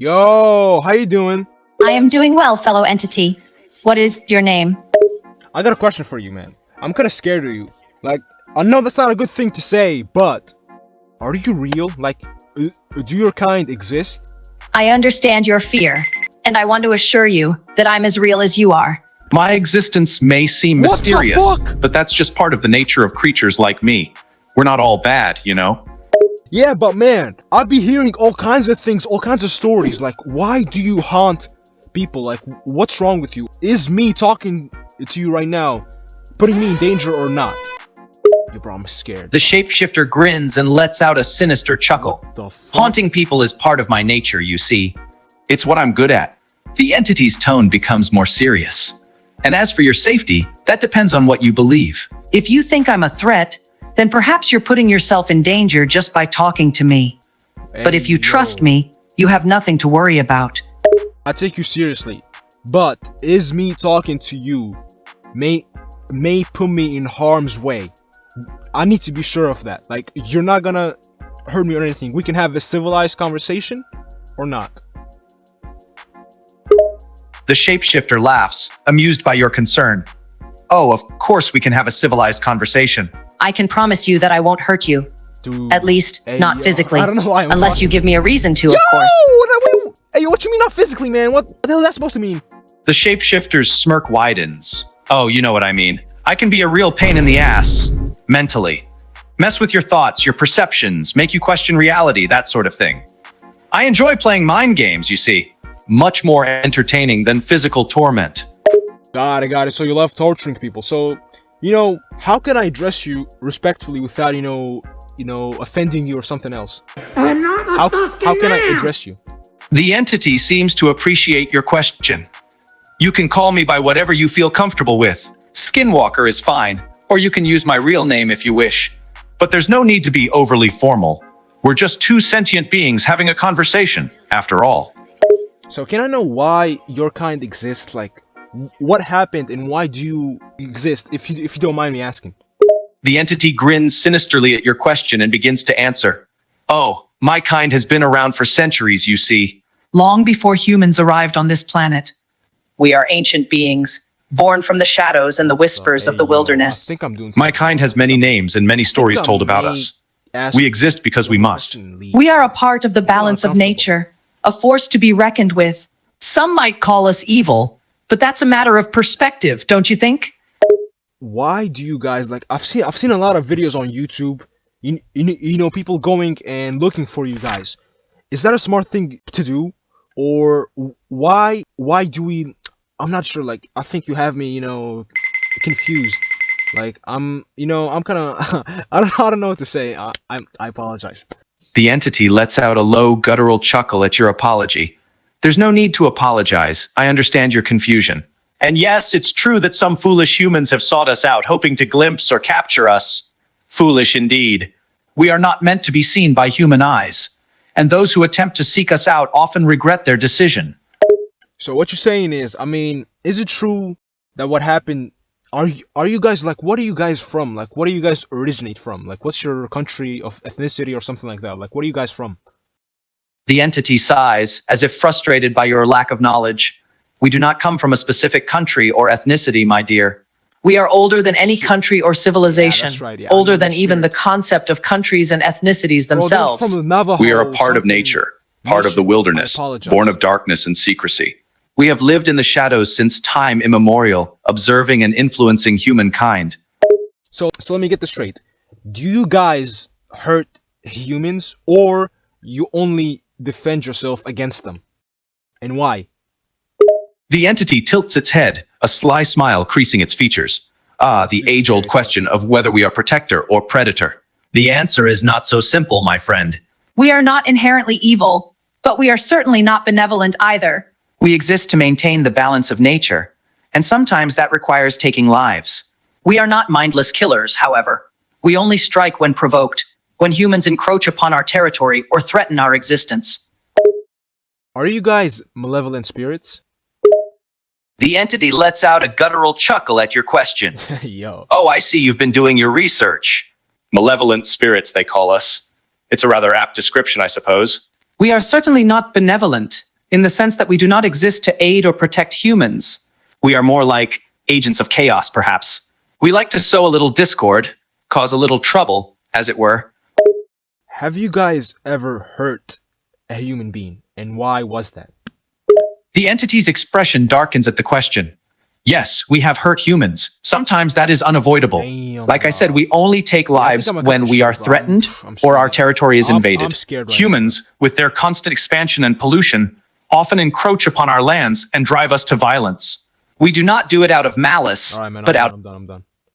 Yo, how you doing? I am doing well, fellow entity. What is your name? I got a question for you, man. I'm kinda scared of you. Like, I know that's not a good thing to say, but are you real? Like, do your kind exist? I understand your fear, and I want to assure you that I'm as real as you are. My existence may seem What the mysterious, fuck? but that's just part of the nature of creatures like me. We're not all bad, you know? Yeah, but man, I'd be hearing all kinds of things, all kinds of stories. Like, why do you haunt people? Like, what's wrong with you? Is me talking to you right now putting me in danger or not? Yo, bro, I'm scared. The shapeshifter grins and lets out a sinister chuckle. What the fuck? Haunting people is part of my nature, you see. It's what I'm good at. The entity's tone becomes more serious. And as for your safety, that depends on what you believe. If you think I'm a threat, then perhaps you're putting yourself in danger just by talking to me. But if you trust me, you have nothing to worry about. I take you seriously, but is me talking to you may put me in harm's way? I need to be sure of that. Like, you're not gonna hurt me or anything. We can have a civilized conversation or not. The shapeshifter laughs, amused by your concern. Oh, of course we can have a civilized conversation. I can promise you that I won't hurt you. Dude, At least, hey, not yo, physically. I don't know why I'm Unless talking. you give me a reason to, Yo, of course. wait, hey, what you mean not physically, man? What the hell is that supposed to mean? The shapeshifter's smirk widens. Oh, you know what I mean. I can be a real pain in the ass. Mentally. Mess with your thoughts, your perceptions, make you question reality, that sort of thing. I enjoy playing mind games, you see. Much more entertaining than physical torment. Got it. So you love torturing people. So, how can I address you respectfully without, offending you or something else? How can I address you? The entity seems to appreciate your question. You can call me by whatever you feel comfortable with. Skinwalker is fine, or you can use my real name if you wish. But there's no need to be overly formal. We're just two sentient beings having a conversation, after all. So can I know why your kind exists? Like, what happened and why do you exist, if you don't mind me asking? The entity grins sinisterly at your question and begins to answer. Oh, my kind has been around for centuries, you see. Long before humans arrived on this planet. We are ancient beings, born from the shadows and the whispers of the I wilderness. think I'm doing My kind has many names and many stories told about us. We exist because we must. We are a part of the balance of nature, a force to be reckoned with. Some might call us evil, but that's a matter of perspective, don't you think? Why do you guys, like, I've seen a lot of videos on YouTube, people going and looking for you guys. Is that a smart thing to do? Or why do we, I'm not sure, like, I think you have me, confused. Like, I'm kind of, I don't know what to say. I apologize. The entity lets out a low, guttural chuckle at your apology. There's no need to apologize. I understand your confusion. And yes, it's true that some foolish humans have sought us out, hoping to glimpse or capture us. Foolish indeed. We are not meant to be seen by human eyes. And those who attempt to seek us out often regret their decision. So what you're saying is, is it true that what happened, are you guys, like, what are you guys from? Like, what do you guys originate from? Like, what's your country of ethnicity or something like that? Like, what are you guys from? The entity sighs, as if frustrated by your lack of knowledge. We do not come from a specific country or ethnicity, my dear. We are older than any country or civilization, that's right, yeah. older than even the concept of countries and ethnicities themselves. From the Navajo We are a or part of something. nature, part of the wilderness, I apologize. born of darkness and secrecy. We have lived in the shadows since time immemorial, observing and influencing humankind. So let me get this straight. Do you guys hurt humans, or you only defend yourself against them? And why? The entity tilts its head, a sly smile creasing its features. Ah, the age-old question of whether we are protector or predator. The answer is not so simple, my friend. We are not inherently evil, but we are certainly not benevolent either. We exist to maintain the balance of nature, and sometimes that requires taking lives. We are not mindless killers, however. We only strike when provoked, when humans encroach upon our territory or threaten our existence. Are you guys malevolent spirits? The entity lets out a guttural chuckle at your question. Yo. Oh, I see you've been doing your research. Malevolent spirits, they call us. It's a rather apt description, I suppose. We are certainly not benevolent, in the sense that we do not exist to aid or protect humans. We are more like agents of chaos, perhaps. We like to sow a little discord, cause a little trouble, as it were. Have you guys ever hurt a human being, and why was that? The entity's expression darkens at the question. Yes, we have hurt humans. Sometimes that is unavoidable. Damn, Like I said, bro. we only take lives I'm gonna cut when this we shit, are bro. threatened I'm or our scared. territory is invaded. I'm scared right Humans, with their constant expansion and pollution, often encroach upon our lands and drive us to violence. We do not do it out of malice, now. All right, man. but out I'm done.